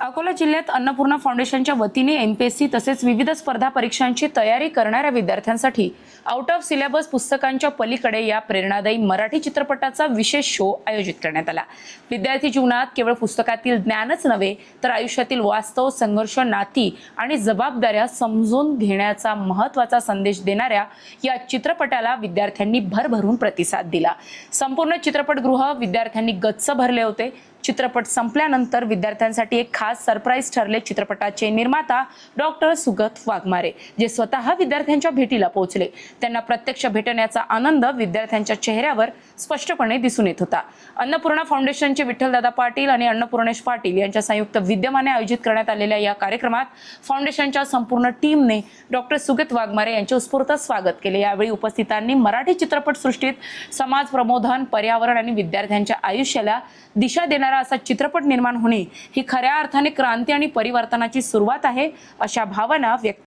अकोला जिल्ह्यात अन्नपूर्णा फाउंडेशनच्या वतीने एमपीएससी तसेच विविध स्पर्धा परीक्षांची तयारी करणाऱ्या विद्यार्थ्यांसाठी आउट ऑफ सिलेबस पुस्तकांच्या पलीकडे या प्रेरणादायी मराठी चित्रपटाचा विशेष शो आयोजित करण्यात आला। विद्यार्थी जीवनात केवळ पुस्तकातील ज्ञानच नव्हे तर आयुष्यातील वास्तव, संघर्ष, नाती आणि जबाबदाऱ्या समजून घेण्याचा महत्त्वाचा संदेश देणाऱ्या या चित्रपटाला विद्यार्थ्यांनी भरभरून प्रतिसाद दिला। संपूर्ण चित्रपटगृह विद्यार्थ्यांनी गच्च भरले होते। चित्रपट संपल्यानंतर विद्यार्थ्यांसाठी एक खास सरप्राईज ठरले। चित्रपटाचे निर्माता डॉक्टर सुगत वाघमारे जे स्वतः विद्यार्थ्यांच्या भेटीला पोहोचले। त्यांना प्रत्यक्ष भेटण्याचा आनंद विद्यार्थ्यांच्या चेहऱ्यावर स्पष्टपणे दिसून येत होता। अन्नपूर्णा फाउंडेशनचे विठ्ठलदादा पाटील आणि अन्नपूर्णेश पाटील यांच्या संयुक्त विद्यमाने आयोजित करण्यात आलेल्या या कार्यक्रमात फाउंडेशनच्या संपूर्ण टीमने डॉक्टर सुगत वाघमारे यांचे उत्स्फूर्त स्वागत केले। यावेळी उपस्थितांनी मराठी चित्रपटसृष्टीत समाज प्रबोधन, पर्यावरण आणि विद्यार्थ्यांच्या आयुष्याला दिशा देणारा असा चित्रपट निर्माण होणे ही खऱ्या अर्थाने क्रांती आणि परिवर्तनाची सुरुवात आहे अशा भावना व्यक्त